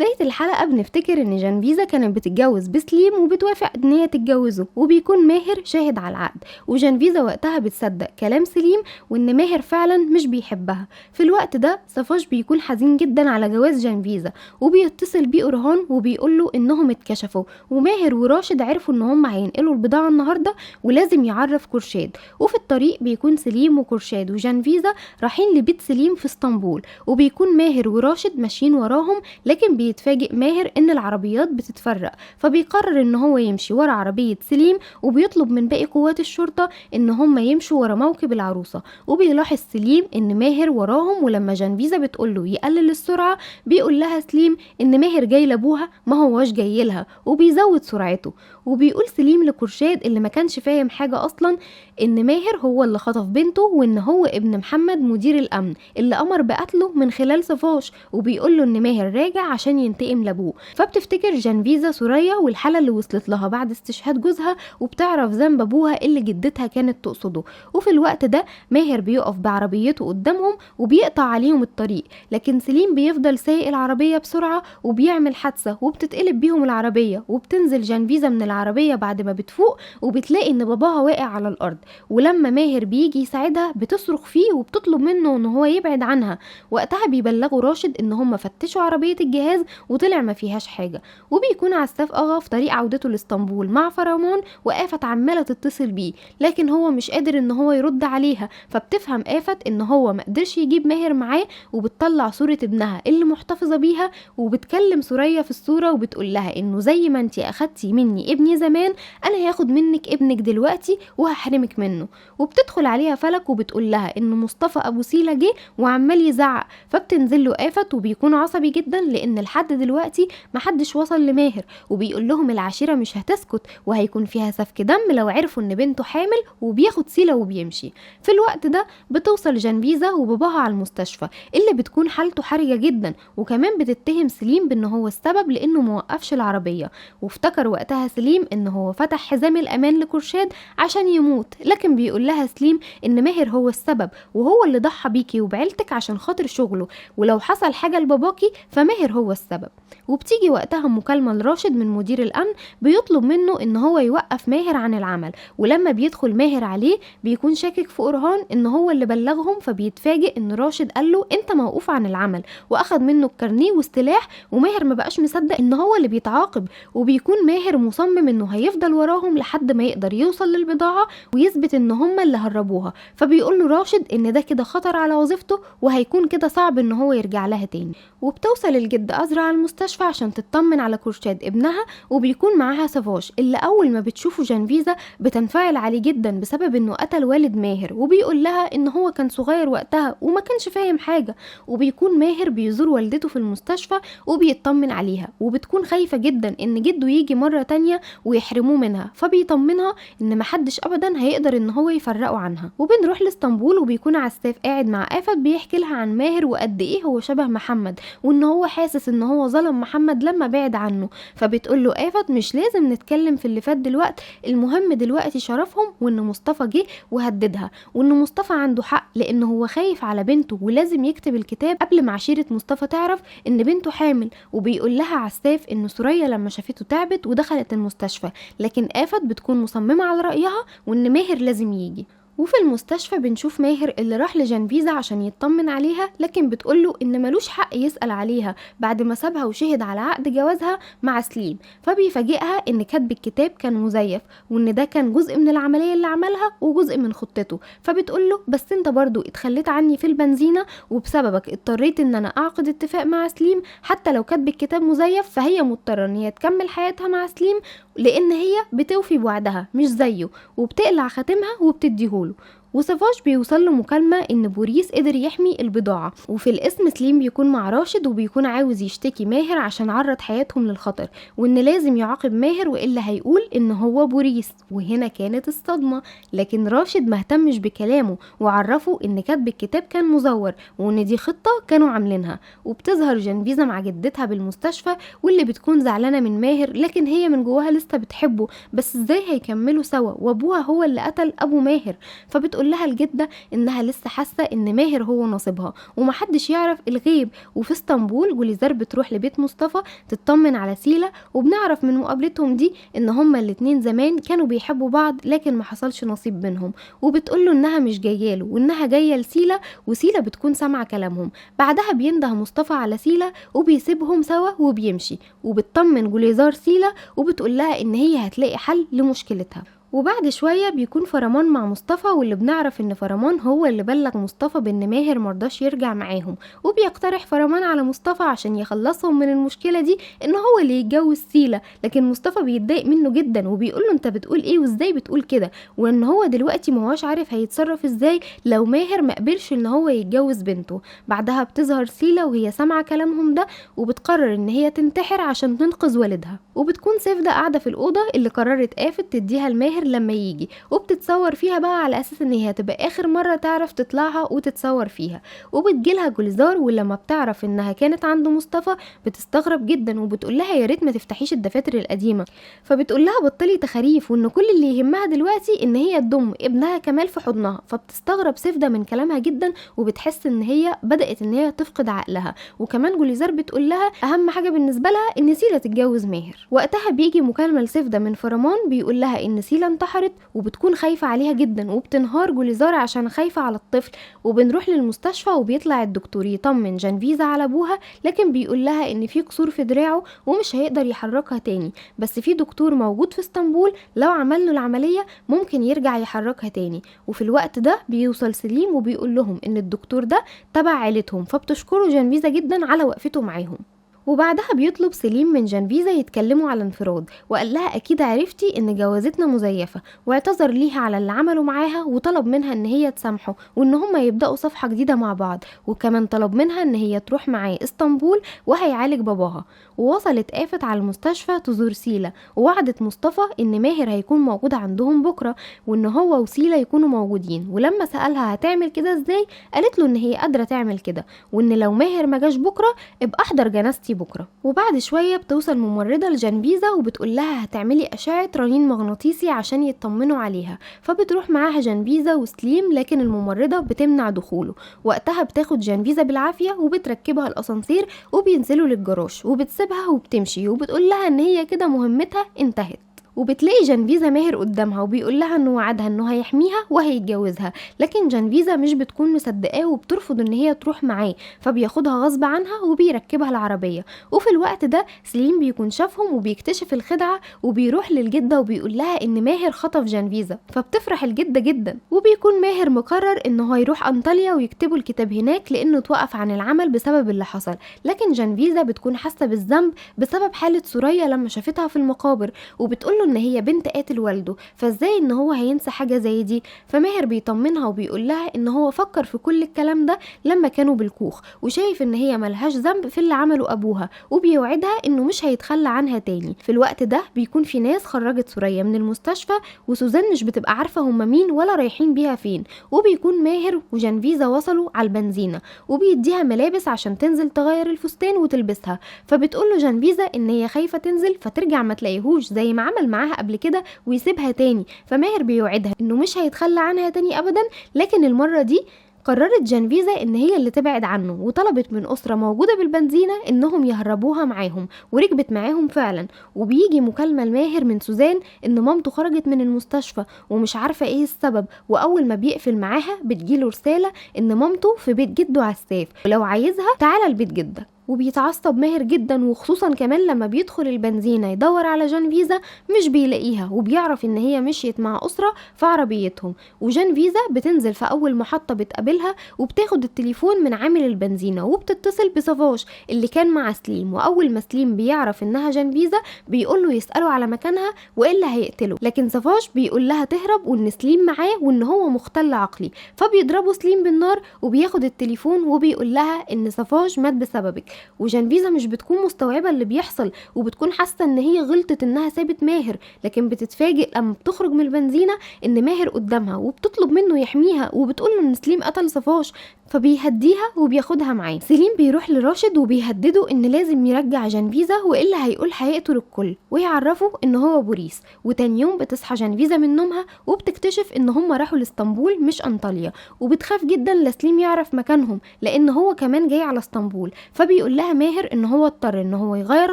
بداية الحلقة بنفتكر ان جنفيزة كانت بتتجوز بسليم وبتوافق ان هي تتجوزه، وبيكون ماهر شاهد على العقد، وجنفيزة وقتها بتصدق كلام سليم وان ماهر فعلا مش بيحبها. في الوقت ده صفاش بيكون حزين جدا على جواز جنفيزة، وبيتصل بيه أورهان وبيقوله انهم اتكشفوا، وماهر وراشد عرفوا ان هم هينقلوا البضاعة النهاردة ولازم يعرف كرشاد. وفي الطريق بيكون سليم وكرشاد وجنفيزة رايحين لبيت سليم في اسطنبول، وبيكون ماهر وراشد ماشيين وراهم، لكن بيتفاجئ ماهر ان العربيات بتتفرق، فبيقرر ان هو يمشي ورا عربية سليم، وبيطلب من باقي قوات الشرطة ان هم يمشوا ورا موكب العروسة. وبيلاحظ سليم ان ماهر وراهم، ولما جنفيزة بتقوله يقلل السرعة بيقول لها سليم ان ماهر جاي لابوها ما هوش جاي لها، وبيزود سرعته. وبيقول سليم لكرشاد اللي ما كانش فاهم حاجة اصلا ان ماهر هو اللي خطف بنته، وان هو ابن محمد مدير الامن اللي امر بقتله من خلال صفاش، وبيقول له ان ماهر راجع عشان ينتقم لابوه. فبتفتكر جنفيزة سوريا والحالة اللي وصلت لها بعد استشهاد جوزها، وبتعرف ذنب ابوها اللي جدتها كانت تقصده. وفي الوقت ده ماهر بيقف بعربيته قدامهم وبيقطع عليهم الطريق، لكن سليم بيفضل سايق العربية بسرعة وبيعمل حادثة وبتتقلب بيهم العربية، وبتنزل جنفيزة من العربية بعد ما بتفوق وبتلاقي ان باباها واقع على الارض. ولما ماهر بيجي يساعدها بتصرخ فيه وبتطلب منه ان هو يبعد عنها. وقتها بيبلغوا راشد ان هم فتشوا عربية الجهاز وطلع ما فيهاش حاجة. وبيكون عساف اغا في طريق عودته لاسطنبول مع فرمان، وآفت عمالة تتصل بيه لكن هو مش قادر ان هو يرد عليها. فبتفهم آفت ان هو ما قدرش يجيب ماهر معاه، وبتطلع صورة ابنها اللي محتفظة بيها، وبتكلم سوريا في الصورة وبتقول لها انه زي ما انتي اخدتي مني ابني زمان، انا هاخد منك ابنك دلوقتي وهحرمك منه. وبتدخل عليها فلك وبتقول لها ان مصطفى ابو سيلة جه وعمال يزعق، فبتنزل له آفت وبيكون عصبي جدا لان لحد دلوقتي محدش وصل لماهر، وبيقول لهم العشيرة مش هتسكت وهيكون فيها سفك دم لو عرفوا ان بنته حامل، وبياخد سيلة وبيمشي. في الوقت ده بتوصل جنفيزة وباباها على المستشفى اللي بتكون حالته حرجة جدا، وكمان بتتهم سليم بان هو السبب لانه موقفش العربية. وافتكر وقتها سليم ان هو فتح حزام الامان لكرشاد عشان يموت، لكن بيقول لها سليم ان ماهر هو السبب وهو اللي ضحى بيكي وبعيلتك عشان خاطر شغله، ولو حصل حاجة لباباكي فماهر هو السبب. وبتيجي وقتها مكالمة لراشد من مدير الامن بيطلب منه ان هو يوقف ماهر عن العمل. ولما بيدخل ماهر عليه بيكون شاكك في أورهان ان هو اللي بلغهم، فبيتفاجئ ان راشد قال له انت موقوف عن العمل، واخد منه الكارنيه والسلاح. وماهر ما بقاش مصدق ان هو اللي بيتعاقب، وبيكون ماهر مصمم انه هيفضل وراهم لحد ما يقدر يوصل للبضاعة ويثبت ان هم اللي هربوها. فبيقول له راشد ان ده كده خطر على وظيفته وهيكون كده صعب ان هو يرجع لها تاني. وبتوصل الجد أزرع على المستشفى عشان تطمن على كرشاد ابنها، وبيكون معاها صفاش اللي اول ما بتشوفه جنفيزة بتنفعل عليه جدا بسبب انه قتل والد ماهر، وبيقول لها ان هو كان صغير وقتها وما كانش فاهم حاجة. وبيكون ماهر بيزور والدته في المستشفى وبيطمن عليها، وبتكون خايفة جدا ان جده يجي مرة تانية ويحرموه منها، فبيطمنها ان محدش ابدا هيقدر ان هو يفرقه عنها. وبنروح لاسطنبول وبيكون عساف قاعد مع آفت بيحكي لها عن ماهر وقد ايه هو شبه محمد، وان هو حاسس ان هو ظلم محمد لما بعد عنه. فبتقول له آفت مش لازم نتكلم في اللي فات دلوقتي، المهم دلوقتي شرفهم، وان مصطفى جه وهددها، وان مصطفى عنده حق لان هو خايف على بنته ولازم يكتب الكتاب قبل ما عشيرة مصطفى تعرف ان بنته حامل. وبيقول لها عساف ان سوريا لما شافته تعبت ودخلت المستشفى، لكن آفت بتكون مصممة على رأيها وان ماهر لازم يجي. وفي المستشفى بنشوف ماهر اللي راح لجنفيزة عشان يطمن عليها، لكن بتقوله ان ملوش حق يسأل عليها بعد ما سابها وشهد على عقد جوازها مع سليم. فبيفاجئها ان كتب الكتاب كان مزيف، وان ده كان جزء من العملية اللي عملها وجزء من خطته. فبتقوله بس انت برضو اتخليت عني في البنزينة، وبسببك اضطريت ان انا اعقد اتفاق مع سليم، حتى لو كتب الكتاب مزيف فهي مضطرة ان هي تكمل حياتها مع سليم لان هي بتوفي بوعدها مش زيه، وبتقلع خاتمها وبتديهوله. وصفاش بيوصل له مكالمة ان بوريس قدر يحمي البضاعة، وفي الاسم سليم بيكون مع راشد وبيكون عاوز يشتكي ماهر عشان عرض حياتهم للخطر، وان لازم يعاقب ماهر والا هيقول ان هو بوريس. وهنا كانت الصدمة، لكن راشد مهتمش بكلامه وعرفه ان كتب الكتاب كان مزور وان دي خطة كانوا عاملينها. وبتظهر جنفيزة مع جدتها بالمستشفى واللي بتكون زعلانة من ماهر، لكن هي من جواها لسه بتحبه، بس ازاي هيكملوا سوا وابوها هو اللي قتل ابو ماهر. فبتقول وبتقول لها الجدة انها لسه حاسة ان ماهر هو نصيبها ومحدش يعرف الغيب. وفي اسطنبول جوليزار بتروح لبيت مصطفى تطمن على سيلا، وبنعرف من مقابلتهم دي ان هما الاتنين زمان كانوا بيحبوا بعض لكن ما حصلش نصيب بينهم، وبتقوله انها مش جايه له وانها جايه لسيلا، وسيلا بتكون سامعه كلامهم. بعدها بينده مصطفى على سيلا وبيسيبهم سوا وبيمشي، وبتطمن جوليزار سيلا وبتقول لها ان هي هتلاقي حل لمشكلتها. وبعد شوية بيكون فرمان مع مصطفى، واللي بنعرف ان فرمان هو اللي بلغ مصطفى بان ماهر مرضاش يرجع معاهم، وبيقترح فرمان على مصطفى عشان يخلصهم من المشكلة دي ان هو اللي يتجوز سيلا. لكن مصطفى بيتضايق منه جدا وبيقوله انت بتقول ايه وازاي بتقول كده، وان هو دلوقتي مهوش عارف هيتصرف ازاي لو ماهر مقبلش ان هو يتجوز بنته. بعدها بتظهر سيلا وهي سامعة كلامهم ده وبتقرر ان هي تنتحر عشان تنقذ والدها. وبتكون سيفدا قاعدة في الأوضة اللي قررت آفت تديها الماهر لما يجي، وبتتصور فيها بقى على أساس ان هي هتبقى آخر مرة تعرف تطلعها وتتصور فيها. وبتجيلها جوليزار، ولما بتعرف انها كانت عند مصطفى بتستغرب جدا وبتقول لها يا ريت ما تفتحيش الدفاتر القديمة. فبتقول لها بطلي تخاريف، وان كل اللي يهمها دلوقتي ان هي تضم ابنها كمال في حضنها. فبتستغرب سيفدا من كلامها جدا وبتحس ان هي بدأت ان هي تفقد عقلها. وكمان جوليزار بتقول لها اهم حاجة بالنسبة لها ان سيلا تتجوز ماهر. وقتها بيجي مكالمة لسيفدا من فرمان بيقول لها ان سيلا انتحرت، وبتكون خايفة عليها جدا وبتنهار جوليزار عشان خايفة على الطفل. وبنروح للمستشفى وبيطلع الدكتور يطمن جنفيزا على ابوها، لكن بيقول لها ان في كسور في دراعه ومش هيقدر يحركها تاني، بس في دكتور موجود في اسطنبول لو عمل له العملية ممكن يرجع يحركها تاني. وفي الوقت ده بيوصل سليم وبيقول لهم ان الدكتور ده تبع عيلتهم، فبتشكره جنفيزا جدا على وقفته معاهم. وبعدها بيطلب سليم من جنفيزا يتكلموا على انفراد، وقال لها اكيد عرفتي ان جوازتنا مزيفة، واعتذر ليها على اللي عمله معاها وطلب منها ان هي تسامحه وان هما يبدأوا صفحة جديدة مع بعض. وكمان طلب منها ان هي تروح معاه اسطنبول وهيعالج باباها. ووصلت آفت على المستشفى تزور سيلا، ووعدت مصطفى ان ماهر هيكون موجود عندهم بكرة وان هو وسيلا يكونوا موجودين. ولما سألها هتعمل كده ازاي قالت له ان هي قادرة تعمل كده، وان لو ماهر ما جاش بكرة ابقى احضر جنازتي بكرة. وبعد شوية بتوصل ممرضة لجنفيزا وبتقول لها هتعملي أشعة رنين مغناطيسي عشان يطمنوا عليها. فبتروح معاها جنفيزا وسليم، لكن الممرضة بتمنع دخوله. وقتها بتاخد جنفيزا بالعافية وبتركبها الأسانسير وبينزلوا للجراج، وبتسيبها وبتمشي وبتقول لها ان هي كده مهمتها انتهت. وبتلاقي جنفيزا ماهر قدامها وبيقول لها انه وعدها انه هيحميها وهيتجوزها، لكن جنفيزا مش بتكون مصدقاه وبترفض ان هي تروح معاه، فبياخدها غصب عنها وبيركبها العربية. وفي الوقت ده سليم بيكون شافهم وبيكتشف الخدعة وبيروح للجدة وبيقول لها ان ماهر خطف جنفيزا، فبتفرح الجدة جدا. وبيكون ماهر مقرر انه هيروح انطاليا ويكتبوا الكتاب هناك لانه توقف عن العمل بسبب اللي حصل. لكن جنفيزا بتكون حاسة بالذنب بسبب حالة سوريا لما شافتها في المقابر، وبتقوله ان هي بنت قاتل والده، فازاي ان هو هينسى حاجة زي دي. فماهر بيطمنها وبيقول لها ان هو فكر في كل الكلام ده لما كانوا بالكوخ، وشايف ان هي ملهاش ذنب في اللي عمله ابوها، وبيوعدها انه مش هيتخلى عنها تاني. في الوقت ده بيكون في ناس خرجت سوريا من المستشفى، وسوزان مش بتبقى عارفة هم مين ولا رايحين بيها فين. وبيكون ماهر وجنفيزا وصلوا على البنزينة وبيديها ملابس عشان تنزل تغير الفستان وتلبسها. فبتقول له جنفيزا ان هي خايفة تنزل فترجع ما تلاقيهوش زي ما عمل معاها قبل كده ويسيبها تاني. فماهر بيوعدها انه مش هيتخلى عنها تاني ابدا، لكن المرة دي قررت جنفيزا ان هي اللي تبعد عنه، وطلبت من اسرة موجودة بالبنزينة انهم يهربوها معاهم، وركبت معاهم فعلا. وبيجي مكالمة لماهر من سوزان ان مامته خرجت من المستشفى ومش عارفة ايه السبب، واول ما بيقفل معاها بتجيله رسالة ان مامته في بيت جده عساف، ولو عايزها تعالى البيت جدك. وبيتعصب ماهر جدا، وخصوصا كمان لما بيدخل البنزينة يدور على جنفيزا مش بيلاقيها، وبيعرف ان هي مشيت مع أسرة في عربيتهم. وجنفيزا بتنزل في اول محطة بتقابلها وبتاخد التليفون من عامل البنزينة وبتتصل بصفاش اللي كان مع سليم. واول ما سليم بيعرف انها جنفيزا بيقوله يسأله على مكانها والا هيقتله، لكن صفاش بيقول لها تهرب وان سليم معاه وان هو مختل عقلي. فبيضربوا سليم بالنار وبياخد التليفون وبيقول لها ان صفاش مات بسببك. وجنفيزا مش بتكون مستوعبة اللي بيحصل، وبتكون حاسة ان هي غلطت انها سابت ماهر، لكن بتتفاجئ لما بتخرج من البنزينة ان ماهر قدامها وبتطلب منه يحميها، وبتقول له ان سليم قتل صفاش، فبيهديها وبياخدها معاه. سليم بيروح لراشد وبيهدده ان لازم يرجع جنفيزا والا هيقول هيقتل الكل ويعرفه ان هو بوريس. وتاني يوم بتصحى جنفيزا من نومها وبتكتشف ان هم راحوا لاسطنبول مش انطاليا، وبتخاف جدا لسليم يعرف مكانهم لان هو كمان جاي على اسطنبول. فبيقول لها ماهر ان هو اضطر ان هو يغير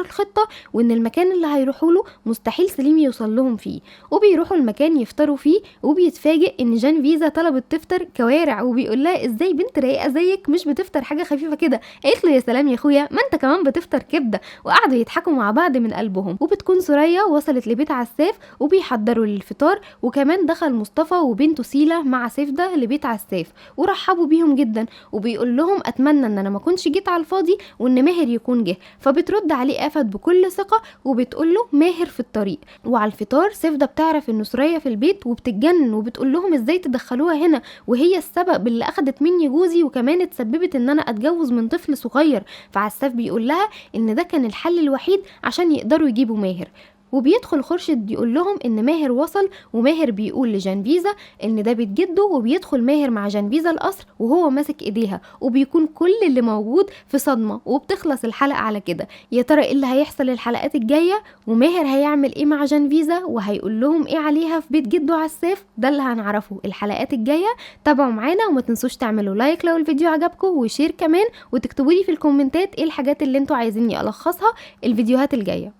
الخطة، وان المكان اللي هيروحوا له مستحيل سليم يوصل لهم فيه. وبيروحوا المكان يفطروا فيه، وبيتفاجئ ان جنفيزا طلبت تفطر كوارع، وبيقول لها ازاي بنت رايقه زيك مش بتفطر حاجه خفيفه كده؟ قالت له يا سلام يا اخويا، ما انت كمان بتفطر كبده. وقعدوا يضحكوا مع بعض من قلبهم. وبتكون سوريا وصلت لبيت عساف وبيحضروا للفطار، وكمان دخل مصطفى وبنته سيلا مع سيفدا لبيت عساف ورحبوا بيهم جدا، وبيقول لهم اتمنى ان انا ما كنتش جيت على الفاضي وان ماهر يكون جه. فبترد عليه آفت بكل ثقه وبتقول له ماهر في الطريق. وعلى الفطار سيفدا بتعرف ان سوريا في البيت وبتتجنن، وبتقول لهم ازاي تدخلوها هنا وهي السبب اللي اخدت مني جوزي وكمان اتسببت ان انا اتجوز من طفل صغير. فعساف بيقول لها ان ده كان الحل الوحيد عشان يقدروا يجيبوا ماهر. وبيدخل خورشيد يقول لهم ان ماهر وصل، وماهر بيقول لجنفيزا ان ده بيت جده، وبيدخل ماهر مع جنفيزا القصر وهو ماسك ايديها، وبيكون كل اللي موجود في صدمة، وبتخلص الحلقة على كده. يا ترى ايه اللي هيحصل الحلقات الجاية؟ وماهر هيعمل ايه مع جنفيزا؟ وهيقول لهم ايه عليها في بيت جده عساف؟ ده اللي هنعرفه الحلقات الجاية. تابعوا معانا وما تنسوش تعملوا لايك لو الفيديو عجبكم، وشير كمان، وتكتبوا لي في الكومنتات ايه الحاجات اللي انتوا عايزيني الخصها الفيديوهات الجاية.